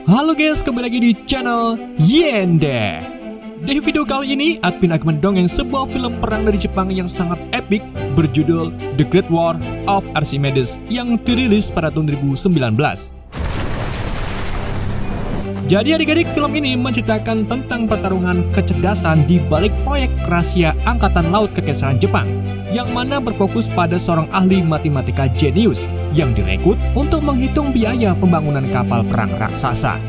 Halo guys, kembali lagi di channel Yende. Di video kali ini, admin akan mendongeng sebuah film perang dari Jepang yang sangat epik berjudul The Great War of Archimedes yang dirilis pada tahun 2019. Jadi adik-adik, film ini menceritakan tentang pertarungan kecerdasan di balik proyek rahasia Angkatan Laut Kekaisaran Jepang, yang mana berfokus pada seorang ahli matematika jenius yang direkrut untuk menghitung biaya pembangunan kapal perang raksasa.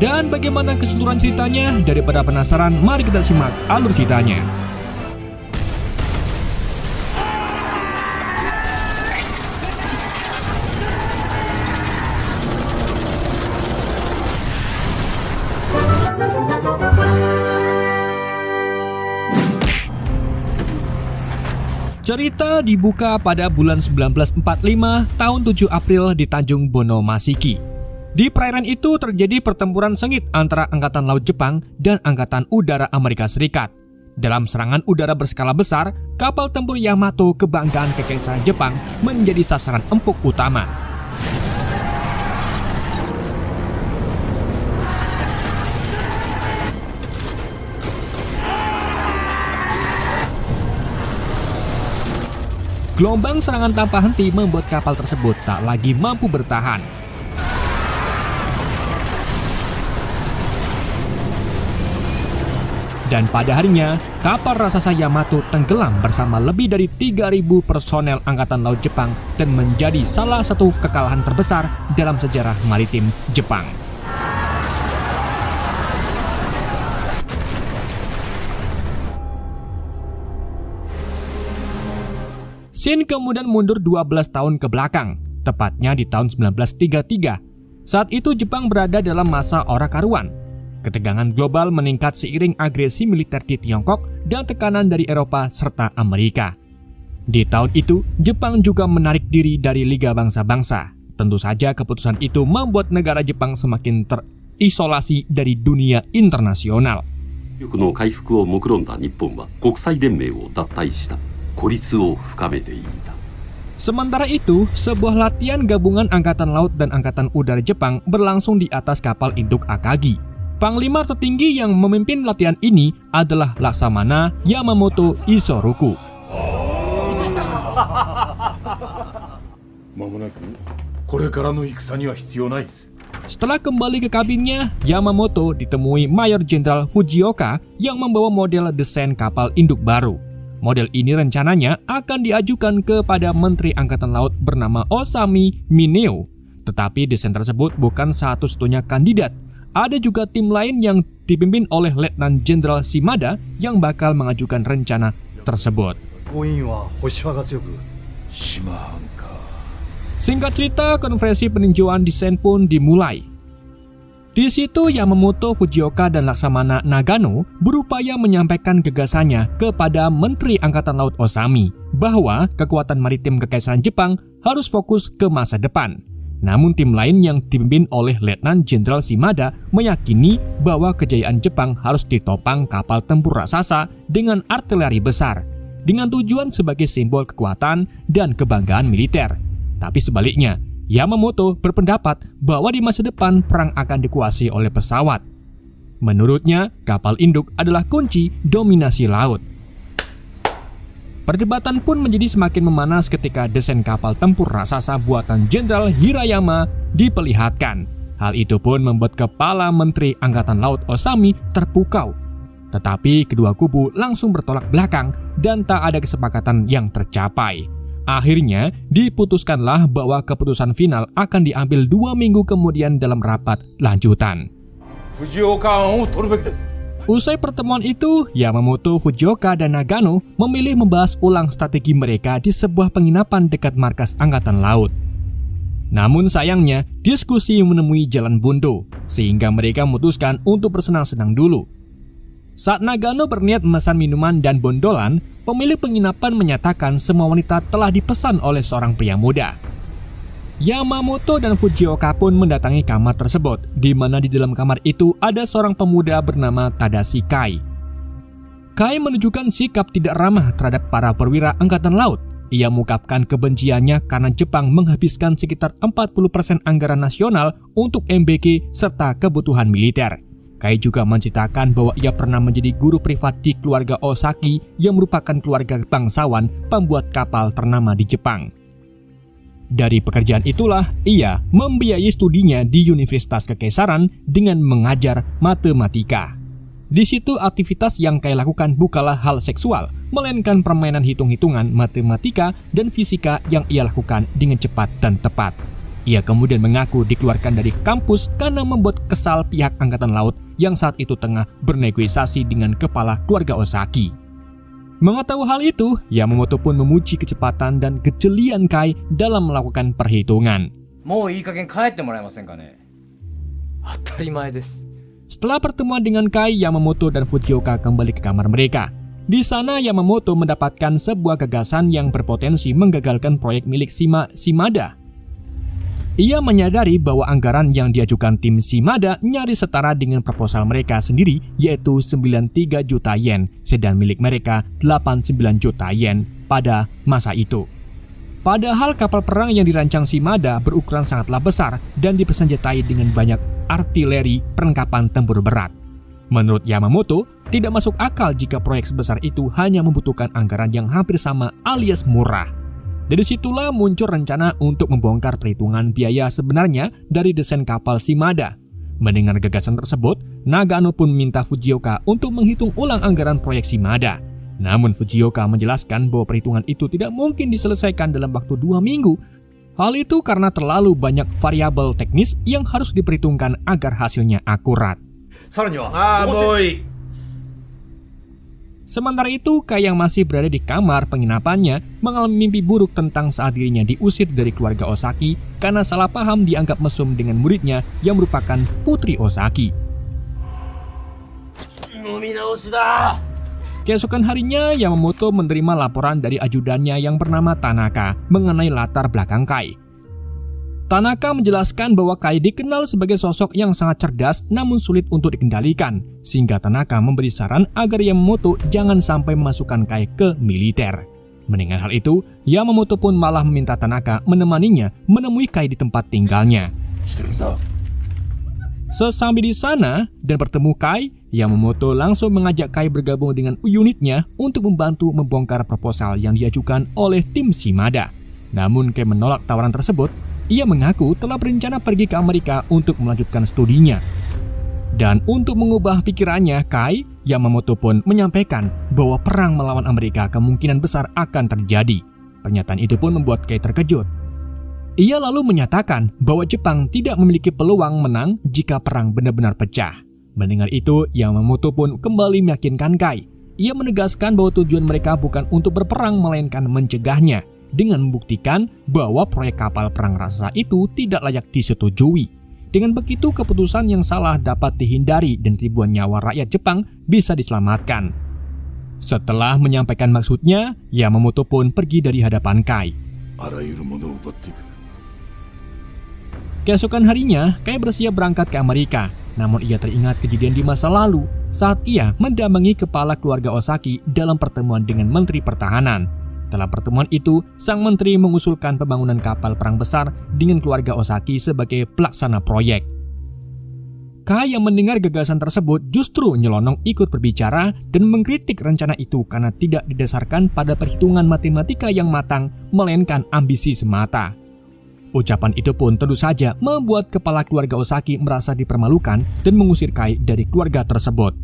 Dan bagaimana keseluruhan ceritanya? Daripada penasaran, mari kita simak alur ceritanya. Cerita dibuka pada bulan 1945 tahun 7 April di Tanjung Bono Masiki. Di perairan itu terjadi pertempuran sengit antara Angkatan Laut Jepang dan Angkatan Udara Amerika Serikat. Dalam serangan udara berskala besar, kapal tempur Yamato kebanggaan Kekaisaran Jepang menjadi sasaran empuk utama. Gelombang serangan tanpa henti membuat kapal tersebut tak lagi mampu bertahan. Dan pada harinya, kapal raksasa Yamato tenggelam bersama lebih dari 3.000 personel Angkatan Laut Jepang dan menjadi salah satu kekalahan terbesar dalam sejarah maritim Jepang. Scene kemudian mundur 12 tahun ke belakang, tepatnya di tahun 1933. Saat itu Jepang berada dalam masa ora karuan. Ketegangan global meningkat seiring agresi militer di Tiongkok dan tekanan dari Eropa serta Amerika. Di tahun itu, Jepang juga menarik diri dari Liga Bangsa-Bangsa. Tentu saja keputusan itu membuat negara Jepang semakin terisolasi dari dunia internasional. Sementara itu, sebuah latihan gabungan Angkatan Laut dan Angkatan Udara Jepang berlangsung di atas kapal induk Akagi. Panglima tertinggi yang memimpin latihan ini adalah Laksamana Yamamoto Isoroku. Setelah kembali ke kabinnya, Yamamoto ditemui Mayor Jenderal Fujioka yang membawa model desain kapal induk baru. Model ini rencananya akan diajukan kepada Menteri Angkatan Laut bernama Osami Mineo. Tetapi desain tersebut bukan satu-satunya kandidat. Ada juga tim lain yang dipimpin oleh Letnan Jenderal Shimada yang bakal mengajukan rencana tersebut. Singkat cerita, konferensi peninjauan desain pun dimulai. Di situ Yamamoto, Fujioka, dan Laksamana Nagano berupaya menyampaikan gagasannya kepada Menteri Angkatan Laut Osami bahwa kekuatan maritim Kekaisaran Jepang harus fokus ke masa depan. Namun tim lain yang dipimpin oleh Letnan Jenderal Shimada meyakini bahwa kejayaan Jepang harus ditopang kapal tempur raksasa dengan artileri besar, dengan tujuan sebagai simbol kekuatan dan kebanggaan militer. Tapi sebaliknya, Yamamoto berpendapat bahwa di masa depan perang akan dikuasai oleh pesawat. Menurutnya, kapal induk adalah kunci dominasi laut. Perdebatan pun menjadi semakin memanas ketika desain kapal tempur raksasa buatan Jenderal Hirayama diperlihatkan. Hal itu pun membuat kepala Menteri Angkatan Laut Osami terpukau. Tetapi kedua kubu langsung bertolak belakang dan tak ada kesepakatan yang tercapai. Akhirnya, diputuskanlah bahwa keputusan final akan diambil 2 minggu kemudian dalam rapat lanjutan. Usai pertemuan itu, Yamamoto, Fujioka, dan Nagano memilih membahas ulang strategi mereka di sebuah penginapan dekat markas Angkatan Laut. Namun sayangnya, diskusi menemui jalan buntu, sehingga mereka memutuskan untuk bersenang-senang dulu. Saat Nagano berniat memesan minuman dan bondolan, pemilik penginapan menyatakan semua wanita telah dipesan oleh seorang pria muda. Yamamoto dan Fujioka pun mendatangi kamar tersebut, di mana di dalam kamar itu ada seorang pemuda bernama Tadashi Kai. Kai menunjukkan sikap tidak ramah terhadap para perwira Angkatan Laut. Ia mengungkapkan kebenciannya karena Jepang menghabiskan sekitar 40% anggaran nasional untuk MBG serta kebutuhan militer. Kai juga menceritakan bahwa ia pernah menjadi guru privat di keluarga Osaki yang merupakan keluarga bangsawan pembuat kapal ternama di Jepang. Dari pekerjaan itulah ia membiayai studinya di Universitas Kekaisaran dengan mengajar matematika. Di situ aktivitas yang Kai lakukan bukanlah hal seksual, melainkan permainan hitung-hitungan matematika dan fisika yang ia lakukan dengan cepat dan tepat. Ia kemudian mengaku dikeluarkan dari kampus karena membuat kesal pihak Angkatan Laut yang saat itu tengah bernegosiasi dengan kepala keluarga Osaki. Mengetahui hal itu, Yamamoto pun memuji kecepatan dan kejelian Kai dalam melakukan perhitungan. Setelah pertemuan dengan Kai, Yamamoto dan Fujioka kembali ke kamar mereka. Di sana Yamamoto mendapatkan sebuah gagasan yang berpotensi menggagalkan proyek milik Shimada. Ia menyadari bahwa anggaran yang diajukan tim Shimada nyaris setara dengan proposal mereka sendiri, yaitu 93 juta yen, sedang milik mereka 89 juta yen pada masa itu. Padahal kapal perang yang dirancang Shimada berukuran sangatlah besar dan dipersenjatai dengan banyak artileri perlengkapan tempur berat. Menurut Yamamoto, tidak masuk akal jika proyek sebesar itu hanya membutuhkan anggaran yang hampir sama alias murah. Dari situlah muncul rencana untuk membongkar perhitungan biaya sebenarnya dari desain kapal Shimada. Mendengar gagasan tersebut, Nagano pun meminta Fujioka untuk menghitung ulang anggaran proyek Shimada. Namun Fujioka menjelaskan bahwa perhitungan itu tidak mungkin diselesaikan dalam waktu 2 minggu. Hal itu karena terlalu banyak variabel teknis yang harus diperhitungkan agar hasilnya akurat. Sementara itu, Kai yang masih berada di kamar penginapannya mengalami mimpi buruk tentang saat dirinya diusir dari keluarga Osaki karena salah paham dianggap mesum dengan muridnya yang merupakan putri Osaki. Keesokan harinya, Yamamoto menerima laporan dari ajudannya yang bernama Tanaka mengenai latar belakang Kai. Tanaka menjelaskan bahwa Kai dikenal sebagai sosok yang sangat cerdas namun sulit untuk dikendalikan, sehingga Tanaka memberi saran agar Yamamoto jangan sampai memasukkan Kai ke militer. Mendengar hal itu, Yamamoto pun malah meminta Tanaka menemaninya menemui Kai di tempat tinggalnya. Sesampai di sana dan bertemu Kai, Yamamoto langsung mengajak Kai bergabung dengan unitnya untuk membantu membongkar proposal yang diajukan oleh tim Shimada. Namun Kai menolak tawaran tersebut. Ia mengaku telah berencana pergi ke Amerika untuk melanjutkan studinya. Dan untuk mengubah pikirannya Kai, Yamamoto pun menyampaikan bahwa perang melawan Amerika kemungkinan besar akan terjadi. Pernyataan itu pun membuat Kai terkejut. Ia lalu menyatakan bahwa Jepang tidak memiliki peluang menang jika perang benar-benar pecah. Mendengar itu, Yamamoto pun kembali meyakinkan Kai. Ia menegaskan bahwa tujuan mereka bukan untuk berperang melainkan mencegahnya, dengan membuktikan bahwa proyek kapal perang raksasa itu tidak layak disetujui. Dengan begitu, keputusan yang salah dapat dihindari dan ribuan nyawa rakyat Jepang bisa diselamatkan. Setelah menyampaikan maksudnya, Yamamoto pun pergi dari hadapan Kai. Keesokan harinya, Kai bersiap berangkat ke Amerika. Namun ia teringat kejadian di masa lalu saat ia mendampingi kepala keluarga Osaki dalam pertemuan dengan Menteri Pertahanan. Dalam pertemuan itu, sang menteri mengusulkan pembangunan kapal perang besar dengan keluarga Osaki sebagai pelaksana proyek. Kai yang mendengar gagasan tersebut justru nyelonong ikut berbicara dan mengkritik rencana itu karena tidak didasarkan pada perhitungan matematika yang matang, melainkan ambisi semata. Ucapan itu pun tentu saja membuat kepala keluarga Osaki merasa dipermalukan dan mengusir Kai dari keluarga tersebut.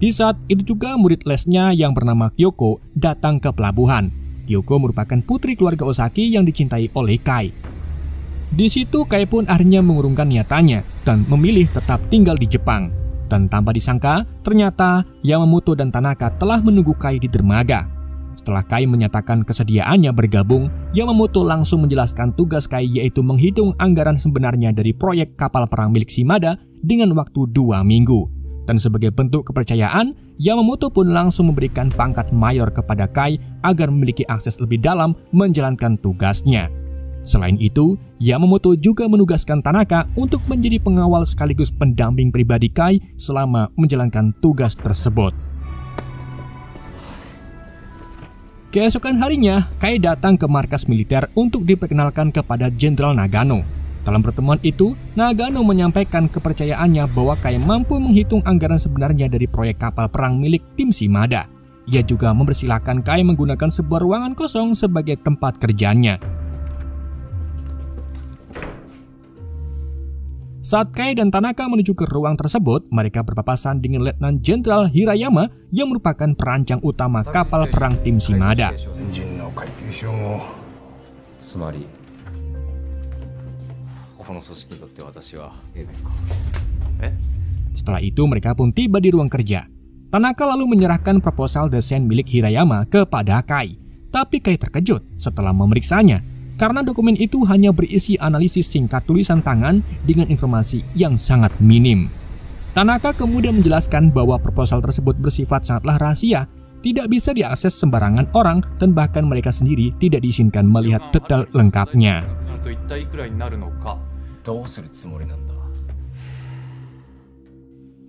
Di saat itu juga murid lesnya yang bernama Kyoko datang ke pelabuhan. Kyoko merupakan putri keluarga Osaki yang dicintai oleh Kai. Di situ Kai pun akhirnya mengurungkan niatannya dan memilih tetap tinggal di Jepang. Dan tanpa disangka, ternyata Yamamoto dan Tanaka telah menunggu Kai di dermaga. Setelah Kai menyatakan kesediaannya bergabung, Yamamoto langsung menjelaskan tugas Kai, yaitu menghitung anggaran sebenarnya dari proyek kapal perang milik Shimada dengan waktu 2 minggu. Dan sebagai bentuk kepercayaan, Yamamoto pun langsung memberikan pangkat mayor kepada Kai agar memiliki akses lebih dalam menjalankan tugasnya. Selain itu, Yamamoto juga menugaskan Tanaka untuk menjadi pengawal sekaligus pendamping pribadi Kai selama menjalankan tugas tersebut. Keesokan harinya, Kai datang ke markas militer untuk diperkenalkan kepada Jenderal Nagano. Dalam pertemuan itu, Nagano menyampaikan kepercayaannya bahwa Kai mampu menghitung anggaran sebenarnya dari proyek kapal perang milik tim Shimada. Ia juga mempersilahkan Kai menggunakan sebuah ruangan kosong sebagai tempat kerjanya. Saat Kai dan Tanaka menuju ke ruang tersebut, mereka berpapasan dengan Letnan Jenderal Hirayama yang merupakan perancang utama kapal perang tim Shimada. Setelah itu mereka pun tiba di ruang kerja. Tanaka lalu menyerahkan proposal desain milik Hirayama kepada Kai. Tapi Kai terkejut setelah memeriksanya, karena dokumen itu hanya berisi analisis singkat tulisan tangan dengan informasi yang sangat minim. Tanaka kemudian menjelaskan bahwa proposal tersebut bersifat sangatlah rahasia, tidak bisa diakses sembarangan orang, dan bahkan mereka sendiri tidak diizinkan melihat detail lengkapnya.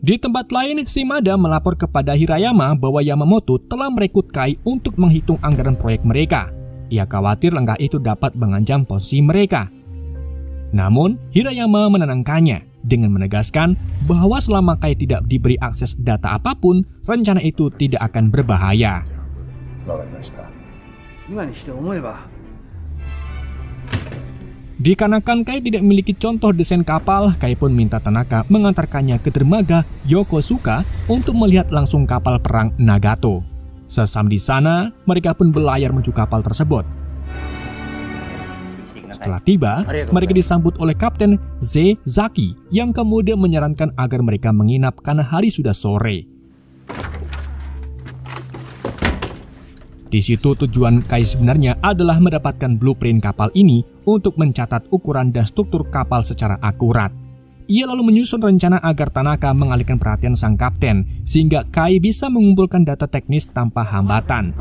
Di tempat lain, Shimada melapor kepada Hirayama bahwa Yamamoto telah merekrut Kai untuk menghitung anggaran proyek mereka. Ia khawatir langkah itu dapat mengancam posisi mereka. Namun, Hirayama menenangkannya dengan menegaskan bahwa selama Kai tidak diberi akses data apapun, rencana itu tidak akan berbahaya. Dikarenakan Kai tidak memiliki contoh desain kapal, Kai pun minta Tanaka mengantarkannya ke dermaga Yokosuka untuk melihat langsung kapal perang Nagato. Sesampai di sana, mereka pun berlayar menuju kapal tersebut. Setelah tiba, mereka disambut oleh Kapten Z. Zaki yang kemudian menyarankan agar mereka menginap karena hari sudah sore. Di situ tujuan Kai sebenarnya adalah mendapatkan blueprint kapal ini untuk mencatat ukuran dan struktur kapal secara akurat. Ia lalu menyusun rencana agar Tanaka mengalihkan perhatian sang kapten, sehingga Kai bisa mengumpulkan data teknis tanpa hambatan.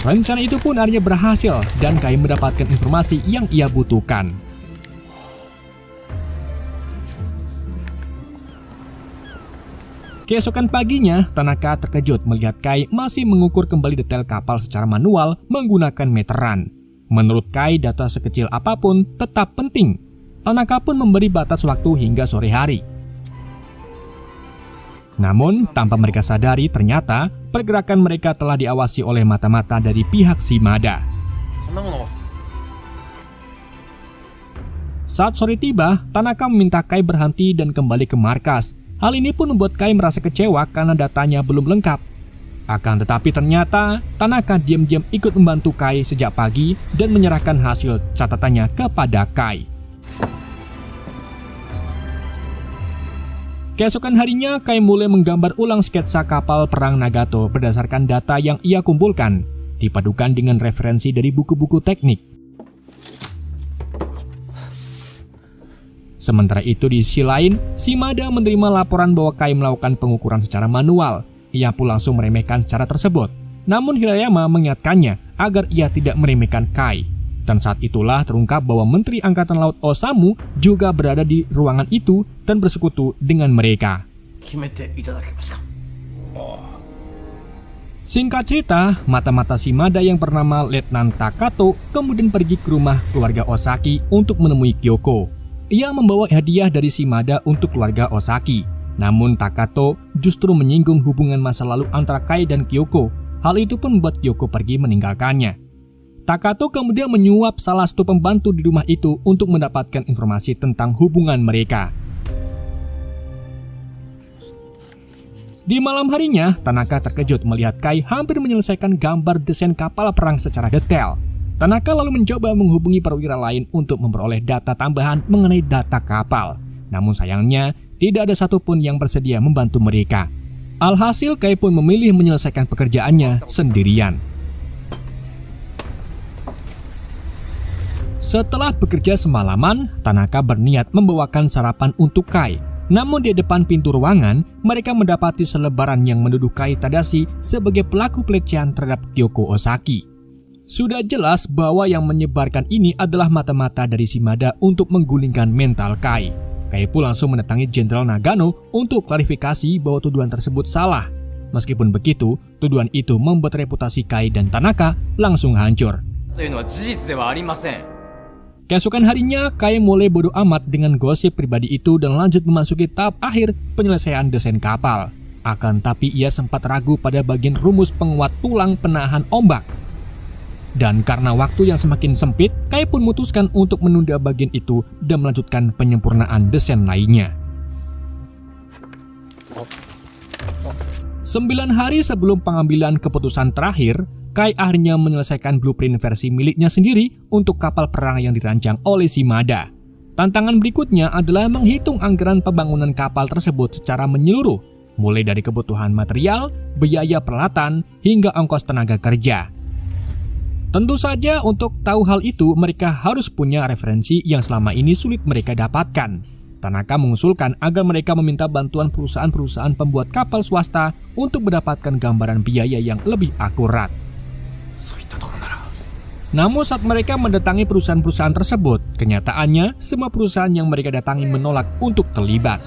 Rencana itu pun akhirnya berhasil dan Kai mendapatkan informasi yang ia butuhkan. Keesokan paginya, Tanaka terkejut melihat Kai masih mengukur kembali detail kapal secara manual menggunakan meteran. Menurut Kai, data sekecil apapun tetap penting. Tanaka pun memberi batas waktu hingga sore hari. Namun, tanpa mereka sadari, ternyata pergerakan mereka telah diawasi oleh mata-mata dari pihak Shimada. Saat sore tiba, Tanaka meminta Kai berhenti dan kembali ke markas. Hal ini pun membuat Kai merasa kecewa karena datanya belum lengkap. Akan tetapi ternyata Tanaka diam-diam ikut membantu Kai sejak pagi dan menyerahkan hasil catatannya kepada Kai. Keesokan harinya, Kai mulai menggambar ulang sketsa kapal perang Nagato berdasarkan data yang ia kumpulkan, dipadukan dengan referensi dari buku-buku teknik. Sementara itu di sisi lain, Shimada menerima laporan bahwa Kai melakukan pengukuran secara manual. Ia pun langsung meremehkan cara tersebut. Namun Hirayama mengingatkannya agar ia tidak meremehkan Kai. Dan saat itulah terungkap bahwa Menteri Angkatan Laut Osamu juga berada di ruangan itu dan bersekutu dengan mereka. Singkat cerita, mata-mata Shimada yang bernama Letnan Takato kemudian pergi ke rumah keluarga Osaki untuk menemui Kyoko. Ia membawa hadiah dari Shimada untuk keluarga Osaki. Namun Takato justru menyinggung hubungan masa lalu antara Kai dan Kyoko. Hal itu pun membuat Kyoko pergi meninggalkannya. Takato kemudian menyuap salah satu pembantu di rumah itu untuk mendapatkan informasi tentang hubungan mereka. Di malam harinya, Tanaka terkejut melihat Kai hampir menyelesaikan gambar desain kapal perang secara detail. Tanaka lalu mencoba menghubungi perwira lain untuk memperoleh data tambahan mengenai data kapal. Namun sayangnya, tidak ada satupun yang bersedia membantu mereka. Alhasil, Kai pun memilih menyelesaikan pekerjaannya sendirian. Setelah bekerja semalaman, Tanaka berniat membawakan sarapan untuk Kai. Namun di depan pintu ruangan, mereka mendapati selebaran yang menuduh Kai Tadashi sebagai pelaku pelecehan terhadap Kyoko Osaki. Sudah jelas bahwa yang menyebarkan ini adalah mata-mata dari Shimada untuk menggulingkan mental Kai. Kai pun langsung mendatangi Jenderal Nagano untuk klarifikasi bahwa tuduhan tersebut salah. Meskipun begitu, tuduhan itu membuat reputasi Kai dan Tanaka langsung hancur. Keesokan harinya, Kai mulai bodoh amat dengan gosip pribadi itu dan lanjut memasuki tahap akhir penyelesaian desain kapal. Akan tapi ia sempat ragu pada bagian rumus penguat tulang penahan ombak. Dan karena waktu yang semakin sempit, Kai pun memutuskan untuk menunda bagian itu dan melanjutkan penyempurnaan desain lainnya. 9 hari sebelum pengambilan keputusan terakhir, Kai akhirnya menyelesaikan blueprint versi miliknya sendiri untuk kapal perang yang dirancang oleh Shimada. Tantangan berikutnya adalah menghitung anggaran pembangunan kapal tersebut secara menyeluruh, mulai dari kebutuhan material, biaya peralatan, hingga ongkos tenaga kerja. Tentu saja untuk tahu hal itu mereka harus punya referensi yang selama ini sulit mereka dapatkan. Tanaka mengusulkan agar mereka meminta bantuan perusahaan-perusahaan pembuat kapal swasta untuk mendapatkan gambaran biaya yang lebih akurat. Namun saat mereka mendatangi perusahaan-perusahaan tersebut, kenyataannya semua perusahaan yang mereka datangi menolak untuk terlibat.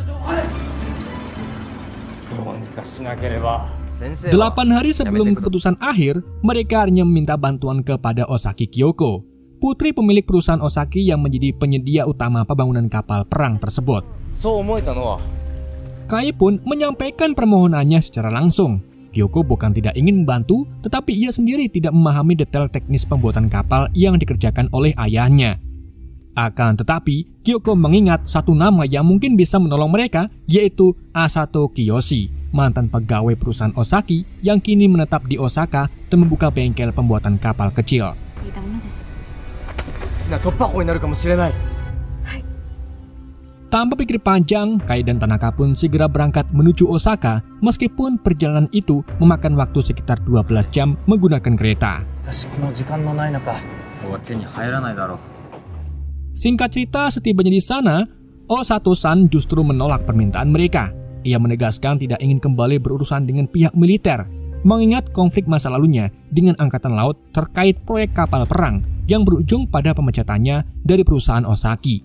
8 hari sebelum keputusan akhir, mereka hanya meminta bantuan kepada Osaki Kyoko, putri pemilik perusahaan Osaki yang menjadi penyedia utama pembangunan kapal perang tersebut. Kai pun menyampaikan permohonannya secara langsung. Kyoko bukan tidak ingin membantu, tetapi ia sendiri tidak memahami detail teknis pembuatan kapal yang dikerjakan oleh ayahnya. Akan tetapi, Kyoko mengingat satu nama yang mungkin bisa menolong mereka, yaitu Asato Kiyoshi, mantan pegawai perusahaan Osaki yang kini menetap di Osaka dan membuka bengkel pembuatan kapal kecil. Tanpa pikir panjang, Kai dan Tanaka pun segera berangkat menuju Osaka, meskipun perjalanan itu memakan waktu sekitar 12 jam menggunakan kereta. Singkat cerita, setibanya di sana, Osato-san justru menolak permintaan mereka. Ia menegaskan tidak ingin kembali berurusan dengan pihak militer, mengingat konflik masa lalunya dengan Angkatan Laut terkait proyek kapal perang yang berujung pada pemecatannya dari perusahaan Osaki.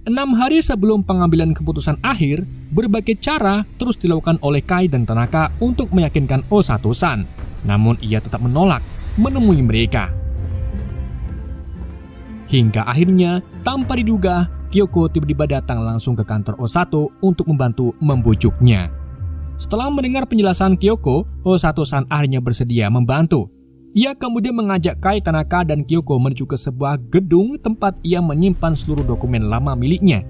6 hari sebelum pengambilan keputusan akhir, berbagai cara terus dilakukan oleh Kai dan Tanaka untuk meyakinkan Osato-san. Namun ia tetap menolak menemui mereka. Hingga akhirnya, tanpa diduga, Kyoko tiba-tiba datang langsung ke kantor Osato untuk membantu membujuknya. Setelah mendengar penjelasan Kyoko, Osato-san akhirnya bersedia membantu. Ia kemudian mengajak Kai, Tanaka, dan Kyoko menuju ke sebuah gedung tempat ia menyimpan seluruh dokumen lama miliknya.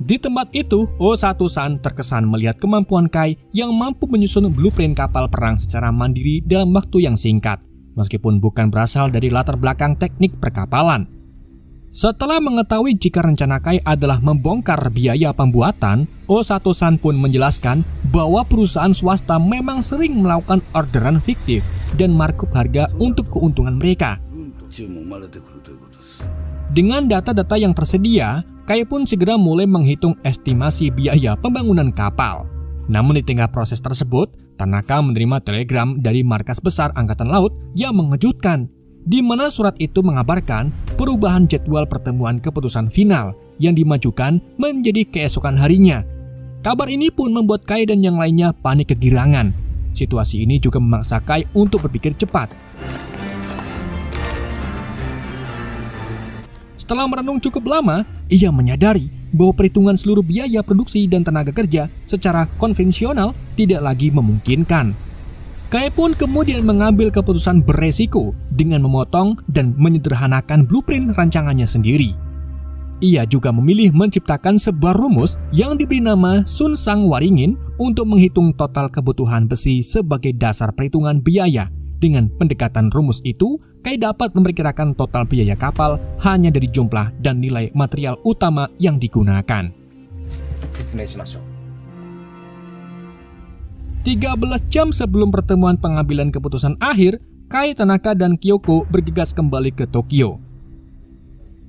Di tempat itu, Osato-san terkesan melihat kemampuan Kai yang mampu menyusun blueprint kapal perang secara mandiri dalam waktu yang singkat, meskipun bukan berasal dari latar belakang teknik perkapalan. Setelah mengetahui jika rencana Kai adalah membongkar biaya pembuatan, Osato-san pun menjelaskan bahwa perusahaan swasta memang sering melakukan orderan fiktif dan markup harga untuk keuntungan mereka. Dengan data-data yang tersedia, Kai pun segera mulai menghitung estimasi biaya pembangunan kapal. Namun di tengah proses tersebut, Tanaka menerima telegram dari markas besar Angkatan Laut yang mengejutkan, di mana surat itu mengabarkan perubahan jadwal pertemuan keputusan final yang dimajukan menjadi keesokan harinya. Kabar ini pun membuat Kai dan yang lainnya panik kegirangan. Situasi ini juga memaksa Kai untuk berpikir cepat. Setelah merenung cukup lama, ia menyadari bahwa perhitungan seluruh biaya produksi dan tenaga kerja secara konvensional tidak lagi memungkinkan. Kai pun kemudian mengambil keputusan beresiko dengan memotong dan menyederhanakan blueprint rancangannya sendiri. Ia juga memilih menciptakan sebuah rumus yang diberi nama Sunsang Waringin untuk menghitung total kebutuhan besi sebagai dasar perhitungan biaya. Dengan pendekatan rumus itu, Kai dapat memperkirakan total biaya kapal hanya dari jumlah dan nilai material utama yang digunakan. 13 jam sebelum pertemuan pengambilan keputusan akhir, Kai, Tanaka, dan Kyoko bergegas kembali ke Tokyo.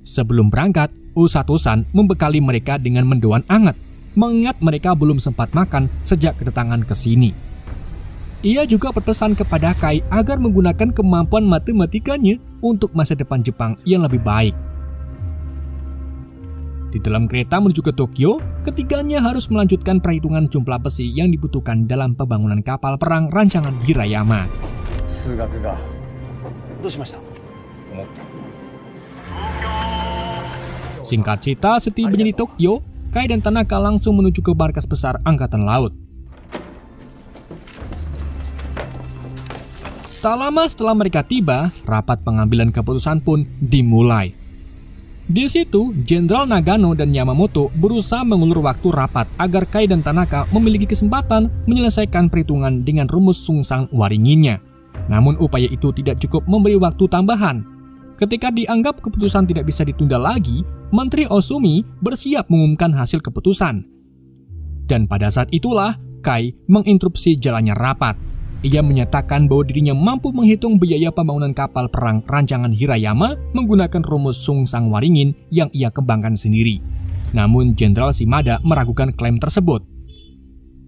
Sebelum berangkat, Osato-san membekali mereka dengan mendoan hangat. mengingat mereka belum sempat makan sejak kedatangan ke sini. Ia juga berpesan kepada Kai agar menggunakan kemampuan matematikanya untuk masa depan Jepang yang lebih baik. Di dalam kereta menuju ke Tokyo, ketiganya harus melanjutkan perhitungan jumlah besi yang dibutuhkan dalam pembangunan kapal perang rancangan Hirayama. Singkat cerita, setibanya di Tokyo, Kai dan Tanaka langsung menuju ke markas besar Angkatan Laut. Tak lama setelah mereka tiba, rapat pengambilan keputusan pun dimulai. Di situ, Jenderal Nagano dan Yamamoto berusaha mengulur waktu rapat agar Kai dan Tanaka memiliki kesempatan menyelesaikan perhitungan dengan rumus sungsang waringinnya. Namun upaya itu tidak cukup memberi waktu tambahan. Ketika dianggap keputusan tidak bisa ditunda lagi, Menteri Osumi bersiap mengumumkan hasil keputusan. Dan pada saat itulah, Kai menginterupsi jalannya rapat. Ia menyatakan bahwa dirinya mampu menghitung biaya pembangunan kapal perang rancangan Hirayama menggunakan rumus sungsang waringin yang ia kembangkan sendiri. Namun Jenderal Shimada meragukan klaim tersebut.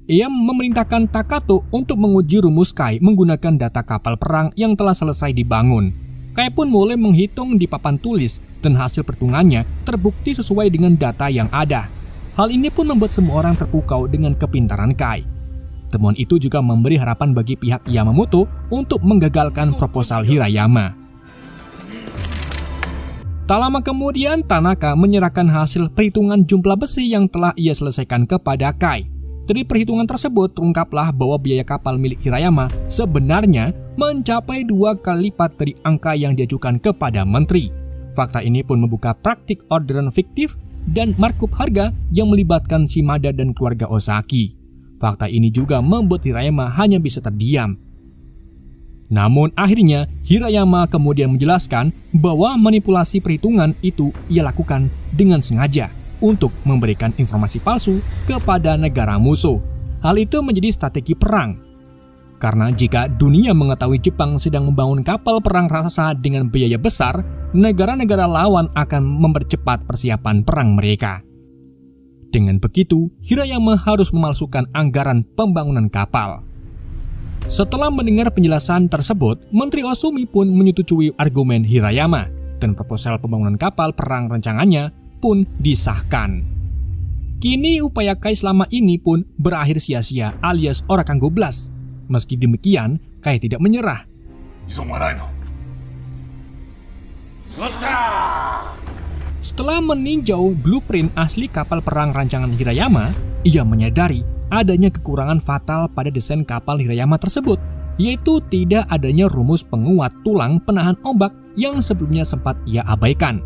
Ia memerintahkan Takato untuk menguji rumus Kai menggunakan data kapal perang yang telah selesai dibangun. Kai pun mulai menghitung di papan tulis dan hasil perhitungannya terbukti sesuai dengan data yang ada. Hal ini pun membuat semua orang terpukau dengan kepintaran Kai. Temuan itu juga memberi harapan bagi pihak Yamamoto untuk menggagalkan proposal Hirayama. Tak lama kemudian, Tanaka menyerahkan hasil perhitungan jumlah besi yang telah ia selesaikan kepada Kai. Dari perhitungan tersebut, terungkaplah bahwa biaya kapal milik Hirayama sebenarnya mencapai 2 kali lipat dari angka yang diajukan kepada menteri. Fakta ini pun membuka praktik orderan fiktif dan markup harga yang melibatkan Shimada dan keluarga Ozaki. Fakta ini juga membuat Hirayama hanya bisa terdiam. Namun akhirnya Hirayama kemudian menjelaskan bahwa manipulasi perhitungan itu ia lakukan dengan sengaja untuk memberikan informasi palsu kepada negara musuh. Hal itu menjadi strategi perang. Karena jika dunia mengetahui Jepang sedang membangun kapal perang raksasa dengan biaya besar, negara-negara lawan akan mempercepat persiapan perang mereka. Dengan begitu, Hirayama harus memalsukan anggaran pembangunan kapal. Setelah mendengar penjelasan tersebut, Menteri Osumi pun menyetujui argumen Hirayama dan proposal pembangunan kapal perang rancangannya pun disahkan. Kini upaya Kai selama ini pun berakhir sia-sia alias ora kanggo blas. Meski demikian, Kai tidak menyerah. Setelah meninjau blueprint asli kapal perang rancangan Hirayama, ia menyadari adanya kekurangan fatal pada desain kapal Hirayama tersebut, yaitu tidak adanya rumus penguat tulang penahan ombak yang sebelumnya sempat ia abaikan.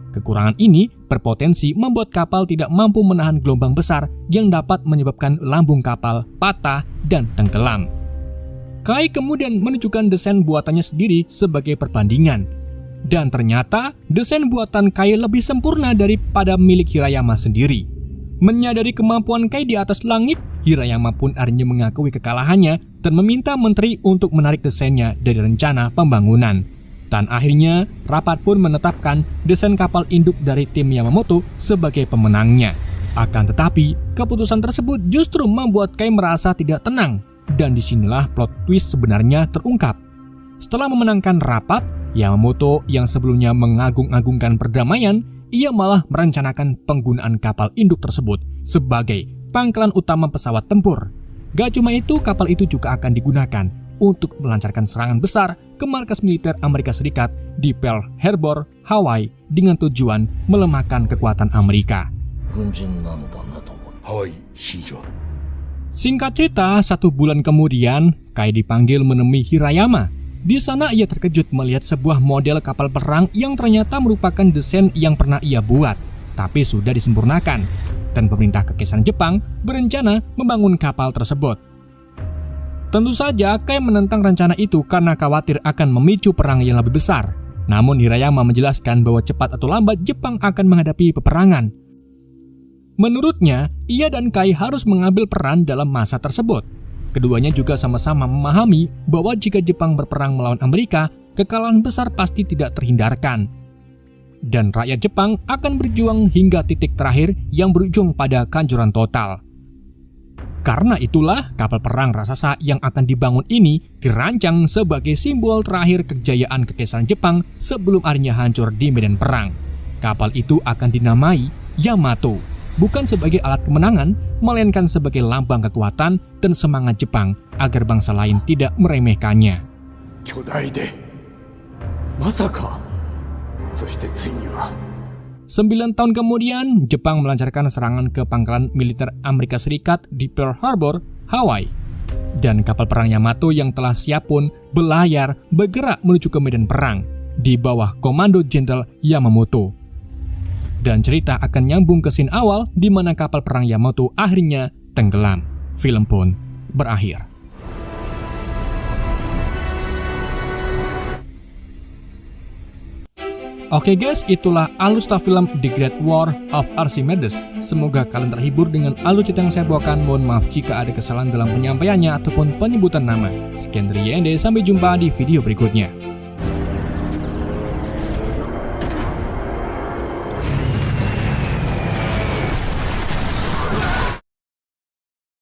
Kekurangan ini berpotensi membuat kapal tidak mampu menahan gelombang besar yang dapat menyebabkan lambung kapal patah dan tenggelam. Kai kemudian menunjukkan desain buatannya sendiri sebagai perbandingan. Dan ternyata desain buatan Kai lebih sempurna daripada milik Hirayama sendiri. Menyadari kemampuan Kai di atas langit, Hirayama pun akhirnya mengakui kekalahannya dan meminta menteri untuk menarik desainnya dari rencana pembangunan. Dan akhirnya rapat pun menetapkan desain kapal induk dari tim Yamamoto sebagai pemenangnya. Akan tetapi, keputusan tersebut justru membuat Kai merasa tidak tenang. Dan disinilah plot twist sebenarnya terungkap. Setelah memenangkan rapat, Yamamoto yang sebelumnya mengagung-agungkan perdamaian, ia malah merencanakan penggunaan kapal induk tersebut sebagai pangkalan utama pesawat tempur. Gak cuma itu, kapal itu juga akan digunakan untuk melancarkan serangan besar ke markas militer Amerika Serikat di Pearl Harbor, Hawaii dengan tujuan melemahkan kekuatan Amerika. Singkat cerita, 1 bulan kemudian, Kai dipanggil menemui Hirayama. Di sana ia terkejut melihat sebuah model kapal perang yang ternyata merupakan desain yang pernah ia buat, tapi sudah disempurnakan. Dan pemerintah Kekaisaran Jepang berencana membangun kapal tersebut. Tentu saja Kai menentang rencana itu karena khawatir akan memicu perang yang lebih besar. Namun Hirayama menjelaskan bahwa cepat atau lambat Jepang akan menghadapi peperangan. Menurutnya, ia dan Kai harus mengambil peran dalam masa tersebut. Keduanya juga sama-sama memahami bahwa jika Jepang berperang melawan Amerika, kekalahan besar pasti tidak terhindarkan. dan rakyat Jepang akan berjuang hingga titik terakhir yang berujung pada kehancuran total. Karena itulah kapal perang raksasa yang akan dibangun ini dirancang sebagai simbol terakhir kejayaan kekaisaran Jepang sebelum akhirnya hancur di medan perang. Kapal itu akan dinamai Yamato, bukan sebagai alat kemenangan, melainkan sebagai lambang kekuatan dan semangat Jepang agar bangsa lain tidak meremehkannya. 9 tahun kemudian, Jepang melancarkan serangan ke pangkalan militer Amerika Serikat di Pearl Harbor, Hawaii. Dan kapal perang Yamato yang telah siap pun berlayar bergerak menuju ke medan perang di bawah komando Jenderal Yamamoto. Dan cerita akan nyambung ke scene awal di mana kapal perang Yamato akhirnya tenggelam. Film pun berakhir. Oke guys, itulah alur cerita film The Great War of Archimedes. Semoga kalian terhibur dengan alur cerita yang saya bawakan. Mohon maaf jika ada kesalahan dalam penyampaiannya ataupun penyebutan nama. Sekian dari YND, sampai jumpa di video berikutnya.